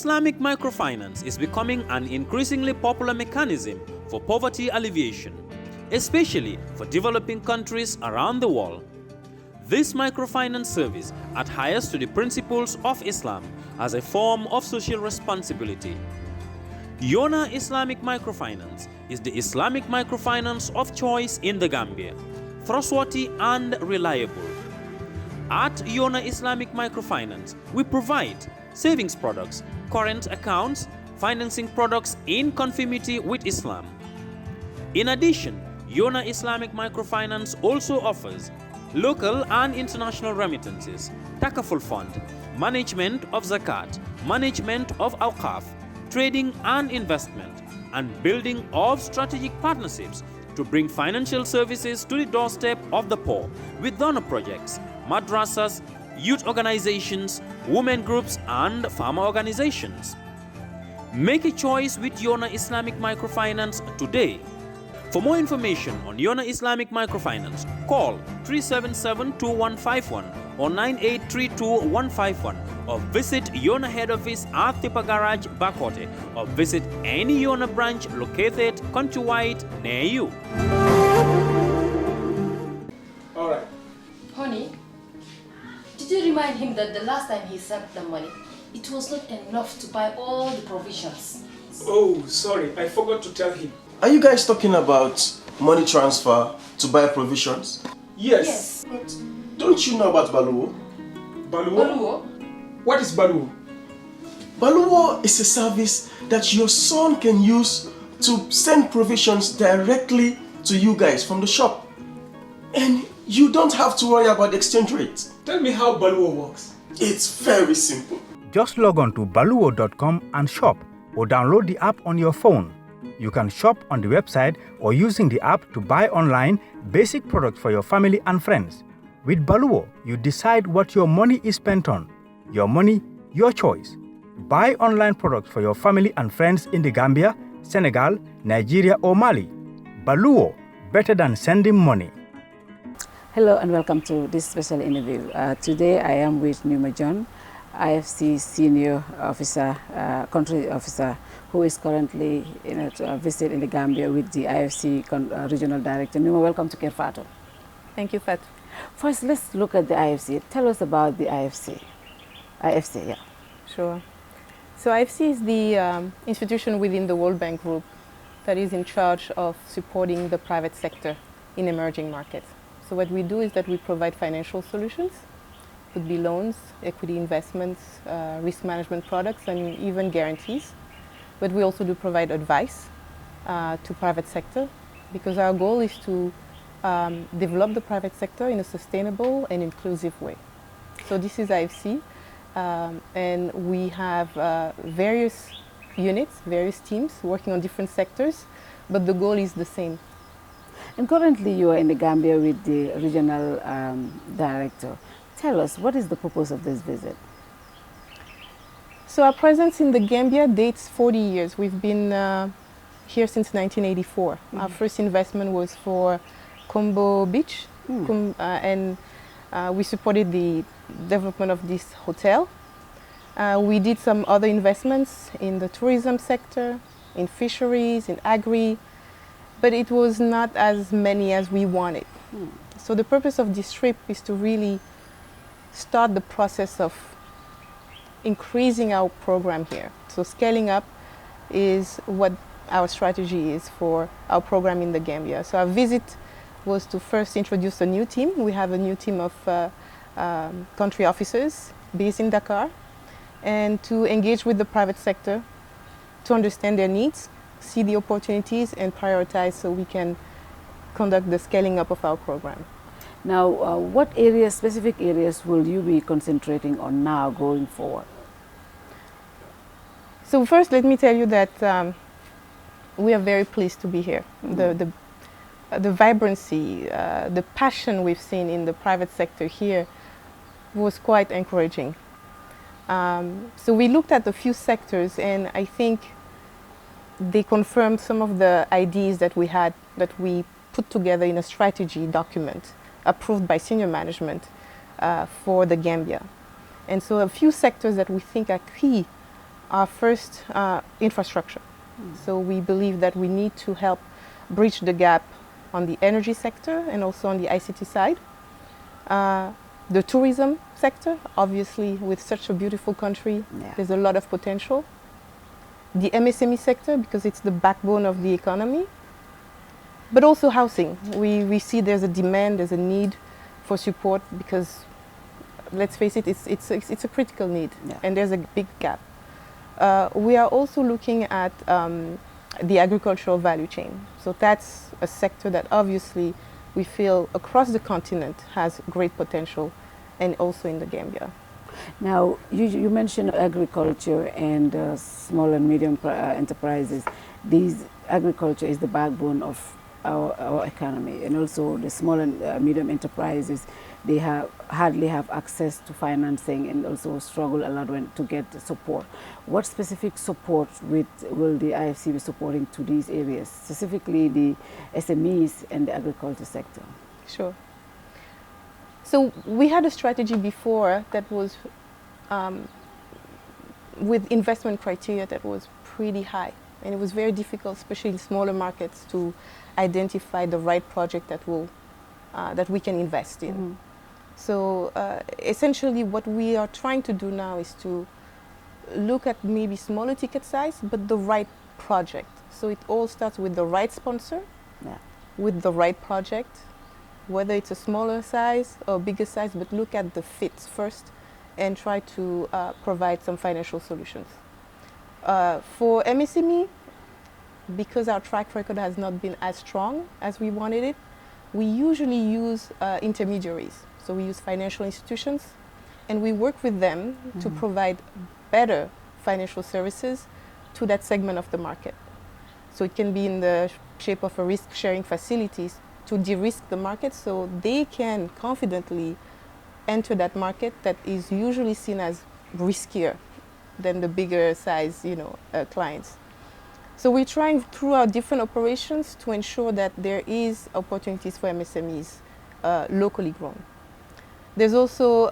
Islamic microfinance is becoming an increasingly popular mechanism for poverty alleviation, especially for developing countries around the world. This microfinance service adheres to the principles of Islam as a form of social responsibility. Yona Islamic Microfinance is the Islamic microfinance of choice in the Gambia, trustworthy and reliable. At Yona Islamic Microfinance, we provide savings products, current accounts, financing products in conformity with Islam. In addition, Yona Islamic Microfinance also offers local and international remittances, takaful fund, management of zakat, management of awqaf, trading and investment, and building of strategic partnerships to bring financial services to the doorstep of the poor with donor projects, madrasas, youth organizations, women groups, and farmer organizations. Make a choice with Yona Islamic Microfinance today. For more information on Yona Islamic Microfinance, call 377-2151 or 9832-151 or visit Yona head office at Tipa Garage, Bakote, or visit any Yona branch located countrywide near you. All right. Honey, did you remind him that the last time he sent the money, it was not enough to buy all the provisions? Oh, sorry, I forgot to tell him. Are you guys talking about money transfer to buy provisions? Yes. But don't you know about Baluwo? Baluwo? Baluwo? What is Baluwo? Baluwo is a service that your son can use to send provisions directly to you guys from the shop. And you don't have to worry about the exchange rate. Tell me how Baluwo works. It's very simple. Just log on to baluwo.com and shop, or download the app on your phone. You can shop on the website or using the app to buy online basic products for your family and friends. With Baluwo, you decide what your money is spent on. Your money, your choice. Buy online products for your family and friends in the Gambia, Senegal, Nigeria or Mali. Baluwo, better than sending money. Hello and welcome to this special interview. Today I am with Nouma Dione, IFC senior officer, country officer, who is currently to visit in the Gambia with the IFC regional director. Nouma, welcome to Kerr, Fatou. Thank you, Fatou. First, let's look at the IFC. Tell us about the IFC. IFC, yeah. Sure. So IFC is the institution within the World Bank Group that is in charge of supporting the private sector in emerging markets. So what we do is that we provide financial solutions. Could be loans, equity investments, risk management products, and even guarantees. But we also do provide advice to private sector, because our goal is to develop the private sector in a sustainable and inclusive way. So this is IFC, and we have various units, various teams working on different sectors, but the goal is the same. And currently you are in the Gambia with the regional director. Tell us, what is the purpose of this visit? So our presence in the Gambia dates 40 years. We've been here since 1984. Mm-hmm. Our first investment was for Combo Beach, and we supported the development of this hotel. We did some other investments in the tourism sector, in fisheries, in agri, but it was not as many as we wanted. So the purpose of this trip is to really start the process of increasing our program here. So scaling up is what our strategy is for our program in the Gambia. So our visit was to first introduce a new team. We have a new team of country officers based in Dakar, and to engage with the private sector to understand their needs, see the opportunities, and prioritize so we can conduct the scaling up of our program. Now, what areas, specific areas, will you be concentrating on now going forward? So first, let me tell you that we are very pleased to be here. The vibrancy, the passion we've seen in the private sector here was quite encouraging. So we looked at a few sectors, and I think they confirmed some of the ideas that we had, that we put together in a strategy document approved by senior management for the Gambia. And so a few sectors that we think are key Our first, infrastructure. So we believe that we need to help bridge the gap on the energy sector and also on the ICT side. The tourism sector, obviously, with such a beautiful country, there's a lot of potential. The MSME sector, because it's the backbone of the economy. But also housing. We see there's a demand, there's a need for support because, let's face it, it's a critical need, and there's a big gap. We are also looking at the agricultural value chain. So that's a sector that obviously we feel across the continent has great potential, and also in the Gambia. Now, you mentioned agriculture and small and medium enterprises. Agriculture is the backbone of our economy, and also the small and medium enterprises, they hardly have access to financing and also struggle a lot to get support. What specific support will the IFC be supporting to these areas, specifically the SMEs and the agriculture sector? Sure. So we had a strategy before that was with investment criteria that was pretty high, and it was very difficult, especially in smaller markets, to identify the right project that we can invest in. Mm-hmm. So essentially what we are trying to do now is to look at maybe smaller ticket size, but the right project. So it all starts with the right sponsor, with the right project, whether it's a smaller size or bigger size, but look at the fits first and try to provide some financial solutions. For MSME, because our track record has not been as strong as we wanted it, we usually use intermediaries. So we use financial institutions, and we work with them to provide better financial services to that segment of the market. So it can be in the shape of a risk-sharing facilities to de-risk the market so they can confidently enter that market that is usually seen as riskier than the bigger size, clients. So we're trying through our different operations to ensure that there is opportunities for MSMEs locally grown. There's also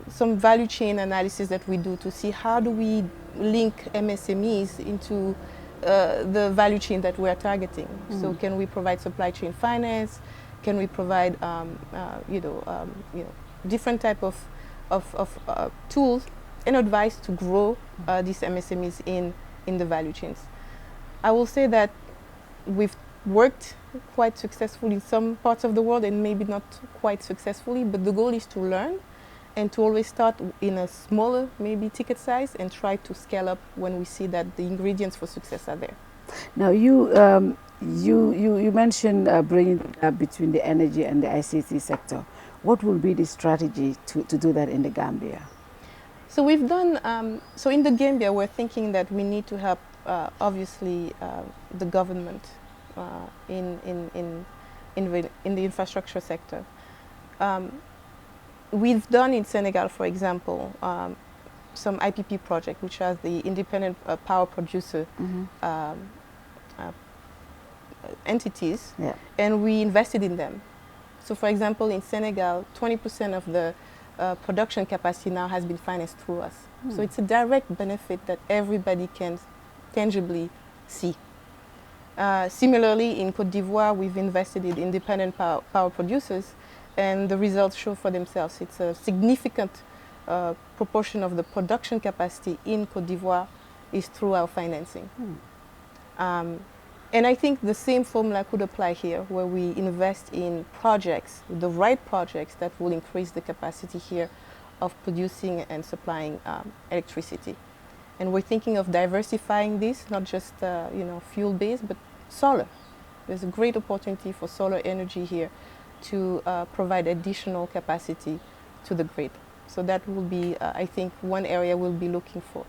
some value chain analysis that we do to see how do we link MSMEs into the value chain that we are targeting. So can we provide supply chain finance? Can we provide different type of tools and advice to grow these MSMEs in the value chains? I will say that we've worked quite successfully in some parts of the world and maybe not quite successfully, but the goal is to learn and to always start in a smaller, maybe ticket size, and try to scale up when we see that the ingredients for success are there. Now you mentioned bringing the gap between the energy and the ICT sector. What will be the strategy to do that in the Gambia? So we've done, so in the Gambia we're thinking that we need to help obviously the government in the infrastructure sector. We've done in Senegal, for example, some IPP project, which has the independent power producer entities, and we invested in them. So for example, in Senegal, 20% of the production capacity now has been financed through us. So it's a direct benefit that everybody can tangibly see. Similarly, in Côte d'Ivoire, we've invested in independent power producers, and the results show for themselves. It's a significant proportion of the production capacity in Côte d'Ivoire is through our financing. And I think the same formula could apply here, where we invest in projects, the right projects that will increase the capacity here of producing and supplying electricity. And we're thinking of diversifying this, not just fuel-based, but solar. There's a great opportunity for solar energy here to provide additional capacity to the grid. So that will be, I think, one area we'll be looking for.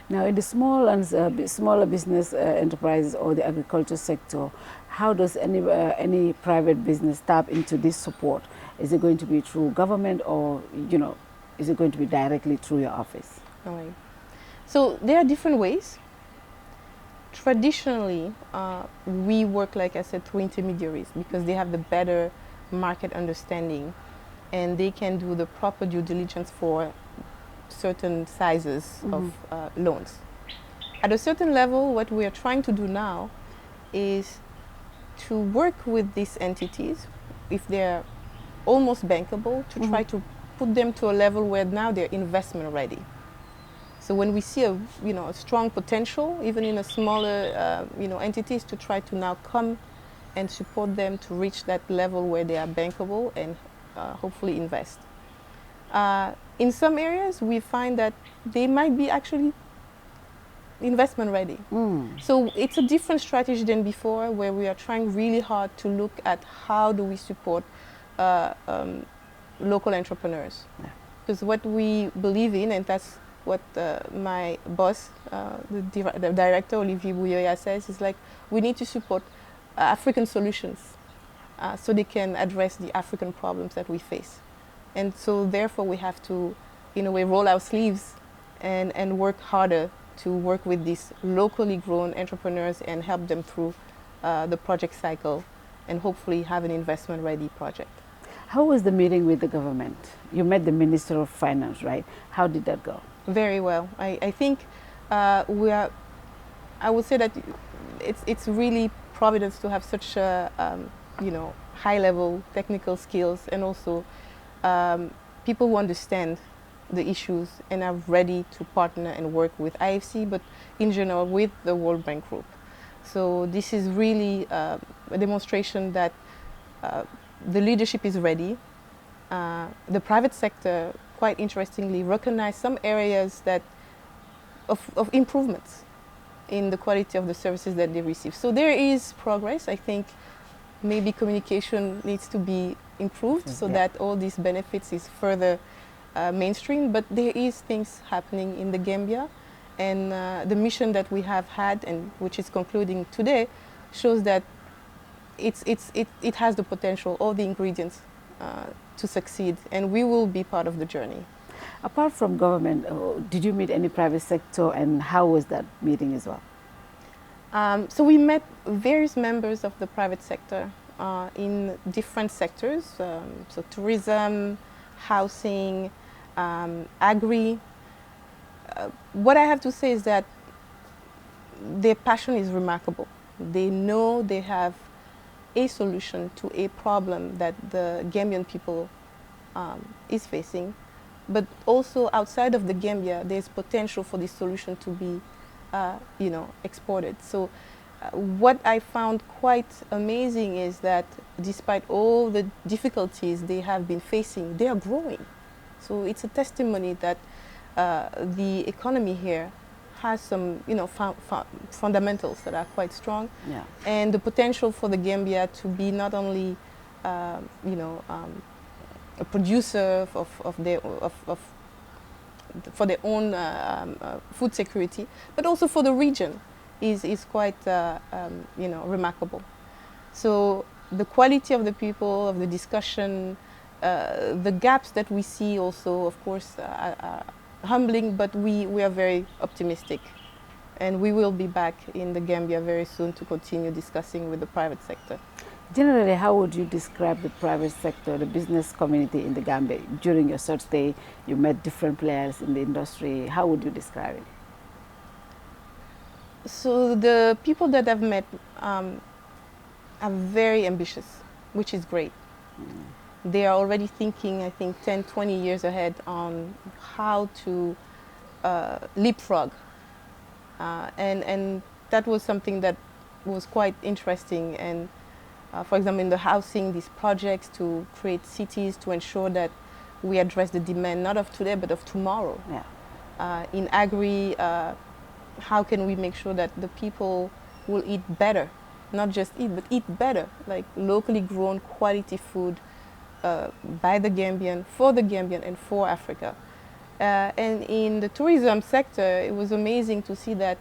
Now, in the small and smaller business enterprises or the agriculture sector, how does any private business tap into this support? Is it going to be through government, or is it going to be directly through your office? All right. So there are different ways. Traditionally, we work, like I said, through intermediaries because they have the better market understanding, and they can do the proper due diligence for certain sizes of loans. At a certain level, what we are trying to do now is to work with these entities, if they're almost bankable, to try to put them to a level where now they're investment ready. So when we see a strong potential, even in a smaller entities, to try to now come and support them to reach that level where they are bankable and hopefully invest. In some areas, we find that they might be actually investment ready. So it's a different strategy than before, where we are trying really hard to look at how do we support local entrepreneurs. Because what we believe in, and that's what my boss, the director, Olivier Bouyoya, says, is like, we need to support African solutions so they can address the African problems that we face. And so therefore we have to, in a way, roll our sleeves and work harder to work with these locally grown entrepreneurs and help them through the project cycle and hopefully have an investment-ready project. How was the meeting with the government? You met the Minister of Finance, right? How did that go? Very well. I think I would say that it's really providence to have such high-level technical skills, and also people who understand the issues and are ready to partner and work with IFC, but in general with the World Bank Group. So this is really a demonstration that the leadership is ready. The private sector, quite interestingly, recognized some areas of improvements in the quality of the services that they receive. So there is progress. I think maybe communication needs to be improved so that all these benefits is further mainstream, but there is things happening in the Gambia, and the mission that we have had, and which is concluding today, shows that it has the potential, all the ingredients to succeed, and we will be part of the journey. Apart from government, did you meet any private sector, and how was that meeting as well? So we met various members of the private sector in different sectors, so tourism, housing, agri. What I have to say is that their passion is remarkable. They know they have a solution to a problem that the Gambian people is facing, but also outside of the Gambia, there's potential for this solution to be, exported. So what I found quite amazing is that despite all the difficulties they have been facing, they are growing. So it's a testimony that the economy here has some, fundamentals that are quite strong, and the potential for the Gambia to be not only, a producer for their own food security, but also for the region is quite, remarkable. So the quality of the people, of the discussion, the gaps that we see also, of course, are humbling, but we are very optimistic, and we will be back in the Gambia very soon to continue discussing with the private sector. Generally, how would you describe the private sector, the business community in the Gambia? During your search day, you met different players in the industry. How would you describe it? So the people that I've met are very ambitious, which is great. They are already thinking, I think, 10, 20 years ahead on how to leapfrog. And that was something that was quite interesting. And for example, in the housing, these projects to create cities to ensure that we address the demand not of today, but of tomorrow. In agri, how can we make sure that the people will eat better? Not just eat, but eat better, like locally grown quality food, by the Gambian, for the Gambian, and for Africa. And in the tourism sector, it was amazing to see that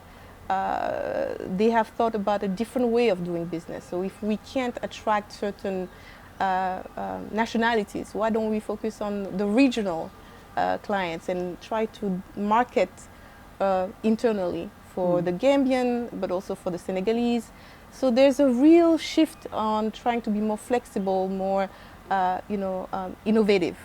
they have thought about a different way of doing business. So if we can't attract certain nationalities, why don't we focus on the regional clients and try to market internally for the Gambian, but also for the Senegalese. So there's a real shift on trying to be more flexible, more innovative.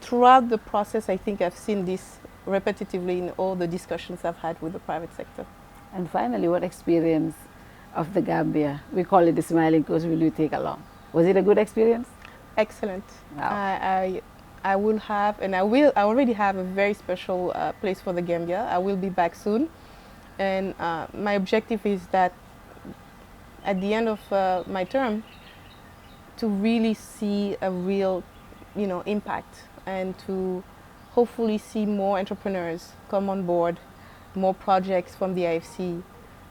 throughout the process, I think I've seen this repetitively in all the discussions I've had with the private sector. And finally, what experience of the Gambia, we call it the Smiling Coast, will you take along? Was it a good experience? Excellent. Wow. I will have, and I already have a very special place for the Gambia. I will be back soon. And my objective is that at the end of my term, to really see a real, impact, and to hopefully see more entrepreneurs come on board, more projects from the IFC.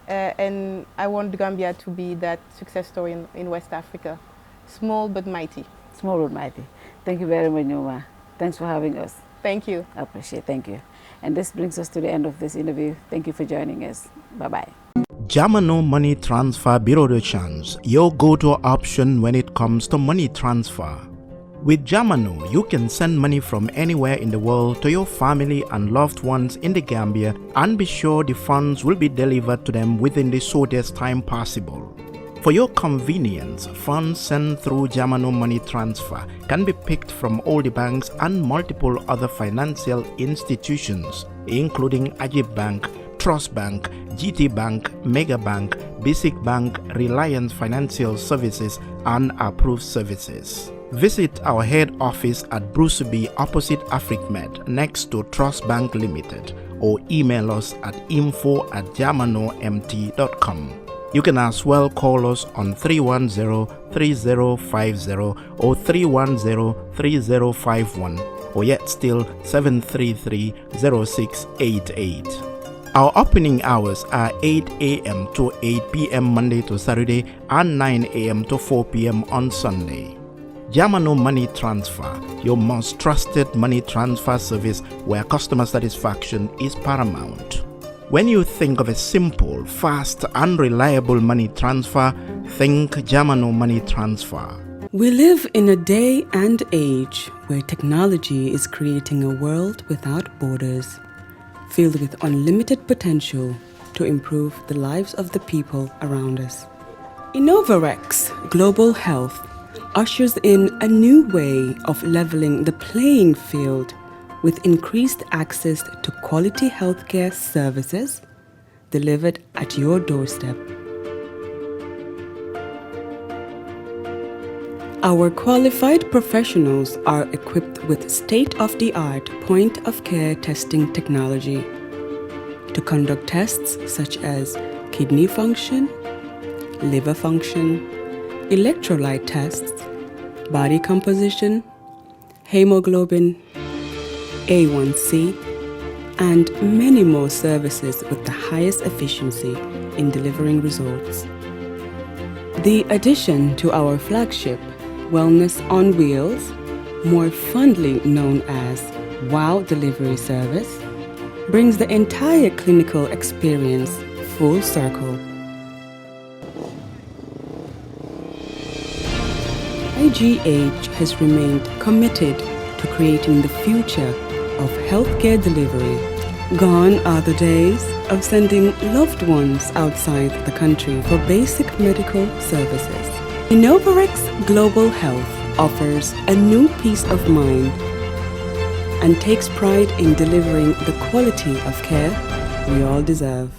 And I want Gambia to be that success story in West Africa. Small but mighty. Small but mighty. Thank you very much, Nouma. Thanks for having us. Thank you. I appreciate it. Thank you. And this brings us to the end of this interview. Thank you for joining us. Bye-bye. Jamano Money Transfer Bureau de Change, your go-to option when it comes to money transfer. With Jamano, you can send money from anywhere in the world to your family and loved ones in the Gambia and be sure the funds will be delivered to them within the shortest time possible. For your convenience, funds sent through Jamano Money Transfer can be picked from all the banks and multiple other financial institutions, including Ajib Bank, Trust Bank, GT Bank, Mega Bank, Basic Bank, Reliance Financial Services, and Approved Services. Visit our head office at Bruceby opposite AfricMed next to Trust Bank Limited, or email us at info@jamanomt.com. You can as well call us on 310-3050 or 310-3051, or yet still 733-0688. Our opening hours are 8 a.m. to 8 p.m. Monday to Saturday and 9 a.m. to 4 p.m. on Sunday. Jamano Money Transfer, your most trusted money transfer service where customer satisfaction is paramount. When you think of a simple, fast, and reliable money transfer, think Jamano Money Transfer. We live in a day and age where technology is creating a world without borders, filled with unlimited potential to improve the lives of the people around us. Innovarex Global Health ushers in a new way of leveling the playing field with increased access to quality healthcare services delivered at your doorstep. Our qualified professionals are equipped with state-of-the-art point-of-care testing technology to conduct tests such as kidney function, liver function, electrolyte tests, body composition, hemoglobin, A1C, and many more services with the highest efficiency in delivering results. The addition to our flagship, Wellness on Wheels, more fondly known as WOW Delivery Service, brings the entire clinical experience full circle. IGH has remained committed to creating the future of healthcare delivery. Gone are the days of sending loved ones outside the country for basic medical services. Innovarex Global Health offers a new peace of mind and takes pride in delivering the quality of care we all deserve.